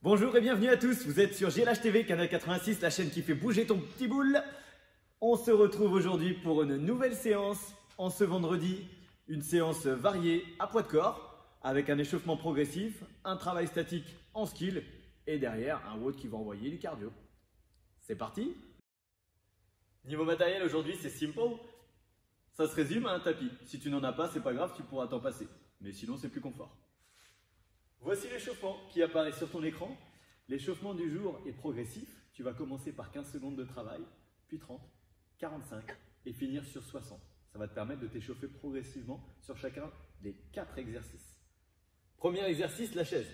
Bonjour et bienvenue à tous, vous êtes sur GLH TV, Canal 86, la chaîne qui fait bouger ton petit boule. On se retrouve aujourd'hui pour une nouvelle séance en ce vendredi, une séance variée à poids de corps, avec un échauffement progressif, un travail statique en skill et derrière un WOD qui va envoyer du cardio. C'est parti. Niveau matériel aujourd'hui c'est simple, ça se résume à un tapis. Si tu n'en as pas, c'est pas grave, tu pourras t'en passer, mais sinon c'est plus confort. Voici l'échauffement qui apparaît sur ton écran. L'échauffement du jour est progressif. Tu vas commencer par 15 secondes de travail, puis 30, 45 et finir sur 60. Ça va te permettre de t'échauffer progressivement sur chacun des 4 exercices. Premier exercice, la chaise.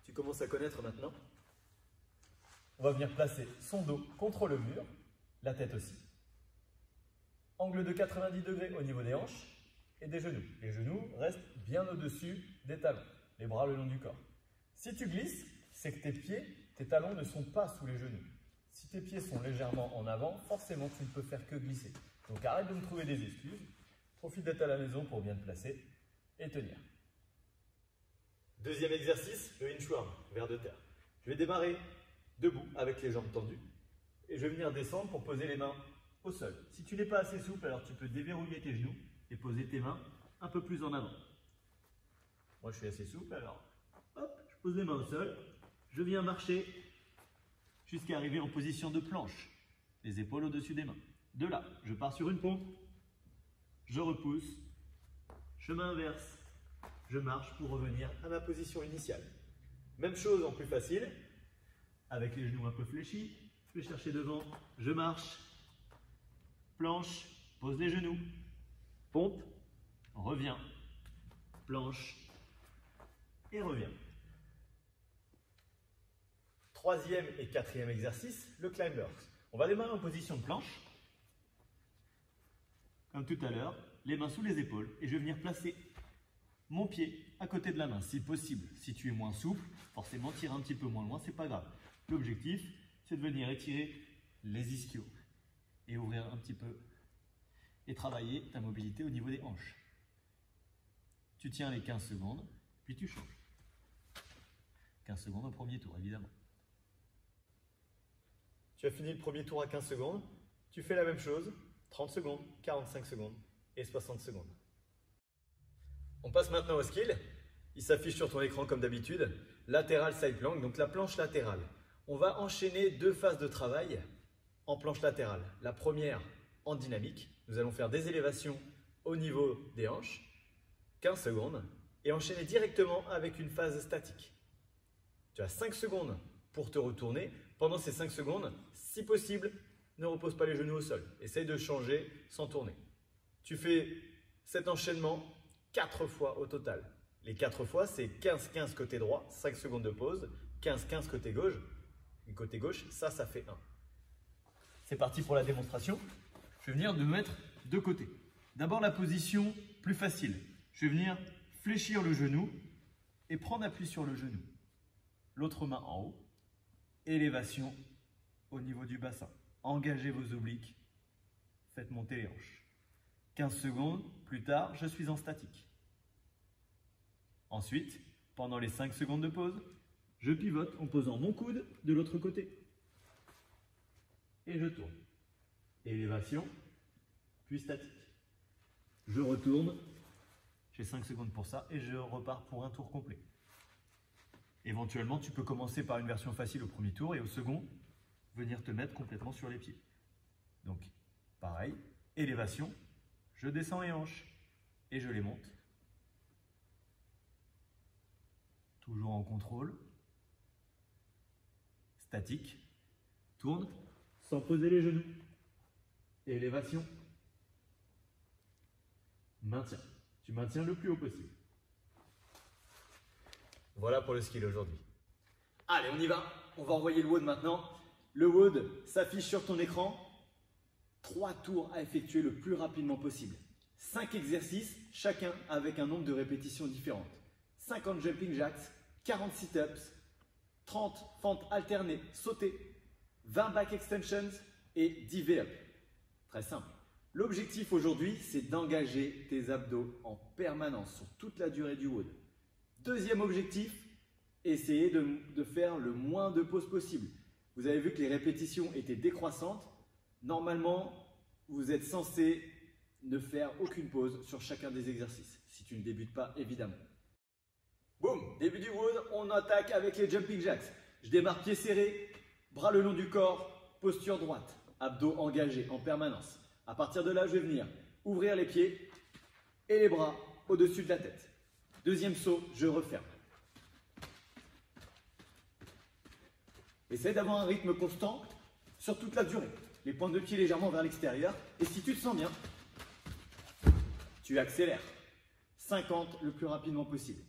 Tu commences à connaître maintenant. On va venir placer son dos contre le mur, la tête aussi. Angle de 90 degrés au niveau des hanches et des genoux. Les genoux restent bien au-dessus des talons. Les bras le long du corps. Si tu glisses, c'est que tes talons ne sont pas sous les genoux. Si tes pieds sont légèrement en avant, forcément tu ne peux faire que glisser. Donc arrête de me trouver des excuses. Profite d'être à la maison pour bien te placer et tenir. Deuxième exercice, le inchworm, vers de terre. Je vais démarrer debout avec les jambes tendues et je vais venir descendre pour poser les mains au sol. Si tu n'es pas assez souple, alors tu peux déverrouiller tes genoux et poser tes mains un peu plus en avant. Moi, je suis assez souple, alors hop, je pose les mains au sol. Je viens marcher jusqu'à arriver en position de planche. Les épaules au-dessus des mains. De là, je pars sur une pompe. Je repousse. Chemin inverse. Je marche pour revenir à ma position initiale. Même chose en plus facile. Avec les genoux un peu fléchis. Je vais chercher devant. Je marche. Planche. Pose les genoux. Pompe. Reviens. Planche. Et reviens. Troisième et quatrième exercice, le climbers. On va démarrer en position de planche. Comme tout à l'heure, les mains sous les épaules et je vais venir placer mon pied à côté de la main, si possible. Si tu es moins souple, forcément tire un petit peu moins loin, c'est pas grave. L'objectif, c'est de venir étirer les ischios et ouvrir un petit peu et travailler ta mobilité au niveau des hanches. Tu tiens les 15 secondes, puis tu changes. 15 secondes au premier tour, évidemment. Tu as fini le premier tour à 15 secondes. Tu fais la même chose, 30 secondes, 45 secondes et 60 secondes. On passe maintenant au skill. Il s'affiche sur ton écran comme d'habitude. Latéral side plank, donc la planche latérale. On va enchaîner 2 phases de travail en planche latérale. La première en dynamique. Nous allons faire des élévations au niveau des hanches, 15 secondes, et enchaîner directement avec une phase statique. Tu as 5 secondes pour te retourner. Pendant ces 5 secondes, si possible, ne repose pas les genoux au sol. Essaye de changer sans tourner. Tu fais cet enchaînement 4 fois au total. Les 4 fois, c'est 15-15 côté droit, 5 secondes de pause, 15-15 côté gauche. Et côté gauche, ça fait 1. C'est parti pour la démonstration. Je vais venir me mettre de côté. D'abord la position plus facile. Je vais venir fléchir le genou et prendre appui sur le genou. L'autre main en haut, élévation au niveau du bassin. Engagez vos obliques, faites monter les hanches. 15 secondes plus tard, je suis en statique. Ensuite, pendant les 5 secondes de pause, je pivote en posant mon coude de l'autre côté. Et je tourne. Élévation, puis statique. Je retourne, j'ai 5 secondes pour ça et je repars pour un tour complet. Éventuellement, tu peux commencer par une version facile au premier tour et au second, venir te mettre complètement sur les pieds. Donc, pareil, élévation, je descends les hanches et je les monte. Toujours en contrôle. Statique, tourne sans poser les genoux. Élévation, maintien. Tu maintiens le plus haut possible. Voilà pour le skill aujourd'hui. Allez, on y va. On va envoyer le WOD maintenant. Le WOD s'affiche sur ton écran. 3 tours à effectuer le plus rapidement possible. 5 exercices, chacun avec un nombre de répétitions différentes. 50 jumping jacks, 40 sit-ups, 30 fentes alternées sautées, 20 back extensions et 10 V-up. Très simple. L'objectif aujourd'hui, c'est d'engager tes abdos en permanence sur toute la durée du WOD. Deuxième objectif, essayez de faire le moins de pauses possible. Vous avez vu que les répétitions étaient décroissantes. Normalement, vous êtes censé ne faire aucune pause sur chacun des exercices, si tu ne débutes pas évidemment. Boum, début du WOD, on attaque avec les jumping jacks. Je démarre pieds serrés, bras le long du corps, posture droite, abdos engagés en permanence. À partir de là, je vais venir ouvrir les pieds et les bras au-dessus de la tête. Deuxième saut, je referme. Essaye d'avoir un rythme constant sur toute la durée. Les pointes de pied légèrement vers l'extérieur. Et si tu te sens bien, tu accélères. 50 le plus rapidement possible.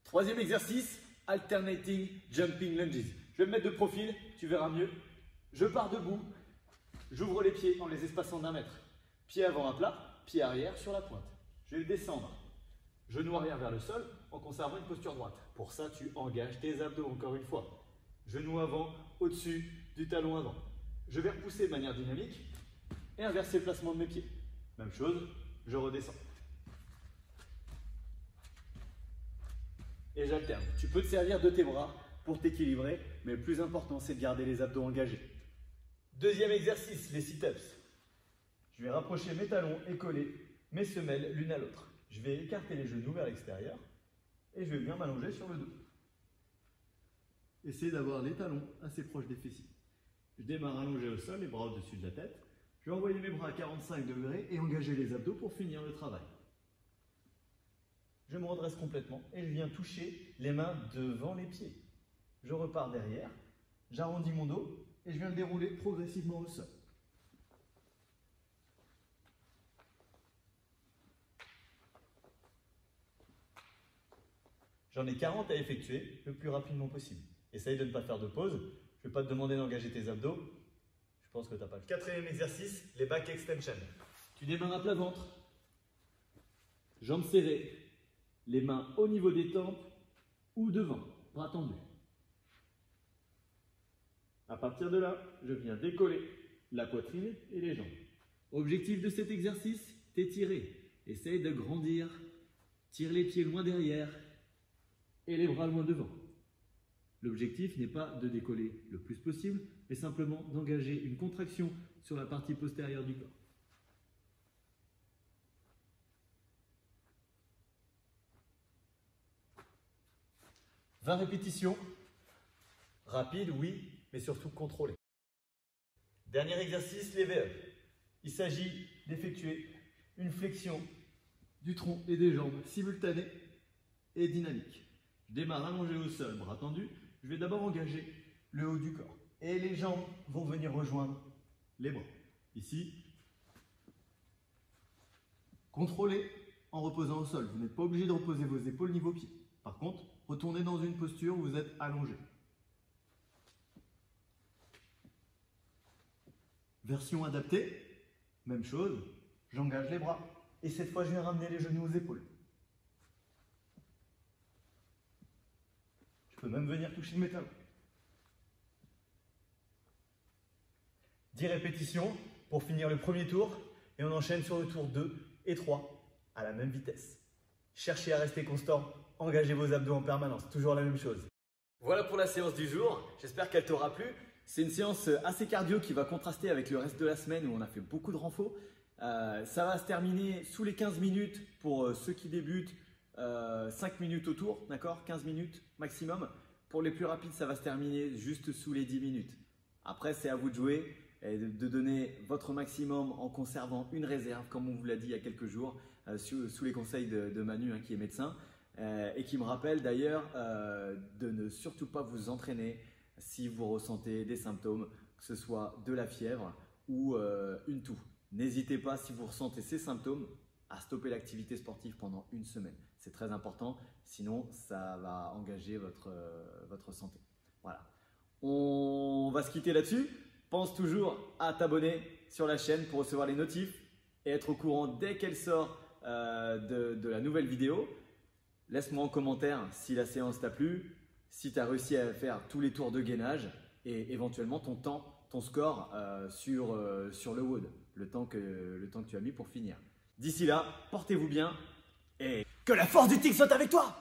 Troisième exercice, alternating jumping lunges. Je vais me mettre de profil, tu verras mieux. Je pars debout, j'ouvre les pieds en les espaçant d'1 mètre. Pied avant à plat, pied arrière sur la pointe. Je vais descendre. Genou arrière vers le sol en conservant une posture droite. Pour ça, tu engages tes abdos encore une fois. Genou avant, au-dessus du talon avant. Je vais repousser de manière dynamique et inverser le placement de mes pieds. Même chose, je redescends. Et j'alterne. Tu peux te servir de tes bras pour t'équilibrer, mais le plus important, c'est de garder les abdos engagés. Deuxième exercice, les sit-ups. Je vais rapprocher mes talons et coller mes semelles l'une à l'autre. Je vais écarter les genoux vers l'extérieur et je vais venir m'allonger sur le dos. Essayez d'avoir les talons assez proches des fessiers. Je démarre allongé au sol, les bras au-dessus de la tête. Je vais envoyer mes bras à 45 degrés et engager les abdos pour finir le travail. Je me redresse complètement et je viens toucher les mains devant les pieds. Je repars derrière, j'arrondis mon dos et je viens le dérouler progressivement au sol. J'en ai 40 à effectuer le plus rapidement possible. Essaye de ne pas faire de pause. Je ne vais pas te demander d'engager tes abdos. Je pense que tu n'as pas le temps. Quatrième exercice, les back extension. Tu démarres à plat ventre. Jambes serrées. Les mains au niveau des tempes ou devant. Bras tendus. À partir de là, je viens décoller la poitrine et les jambes. Objectif de cet exercice, t'étirer. Essaye de grandir. Tire les pieds loin derrière et les bras loin devant. L'objectif n'est pas de décoller le plus possible, mais simplement d'engager une contraction sur la partie postérieure du corps. « 20 répétitions. Rapide, oui, mais surtout contrôlé. Dernier exercice, les V-up. Il s'agit d'effectuer une flexion du tronc et des jambes simultanée et dynamique. Je démarre allongé au sol, bras tendus. Je vais d'abord engager le haut du corps. Et les jambes vont venir rejoindre les bras. Ici, contrôlez en reposant au sol. Vous n'êtes pas obligé de reposer vos épaules ni vos pieds. Par contre, retournez dans une posture où vous êtes allongé. Version adaptée, même chose, j'engage les bras. Et cette fois, je viens ramener les genoux aux épaules. Je peux même venir toucher mes talons. 10 répétitions pour finir le premier tour et on enchaîne sur le tour 2 et 3 à la même vitesse. Cherchez à rester constant, engagez vos abdos en permanence, toujours la même chose. Voilà pour la séance du jour, j'espère qu'elle t'aura plu. C'est une séance assez cardio qui va contraster avec le reste de la semaine où on a fait beaucoup de renfo. Ça va se terminer sous les 15 minutes pour ceux qui débutent. 5 minutes au tour, d'accord, 15 minutes maximum. Pour les plus rapides, ça va se terminer juste sous les 10 minutes. Après, c'est à vous de jouer et de donner votre maximum en conservant une réserve, comme on vous l'a dit il y a quelques jours, sous les conseils de Manu, qui est médecin, et qui me rappelle d'ailleurs de ne surtout pas vous entraîner si vous ressentez des symptômes, que ce soit de la fièvre ou une toux. N'hésitez pas, si vous ressentez ces symptômes, à stopper l'activité sportive pendant une semaine. C'est très important, sinon ça va engager votre santé. Voilà. On va se quitter là-dessus. Pense toujours à t'abonner sur la chaîne pour recevoir les notifs et être au courant dès qu'elle sort de la nouvelle vidéo. Laisse-moi en commentaire si la séance t'a plu, si tu as réussi à faire tous les tours de gainage et éventuellement ton temps, ton score sur le WOD, le temps que tu as mis pour finir. D'ici là, portez-vous bien et que la force du tigre soit avec toi!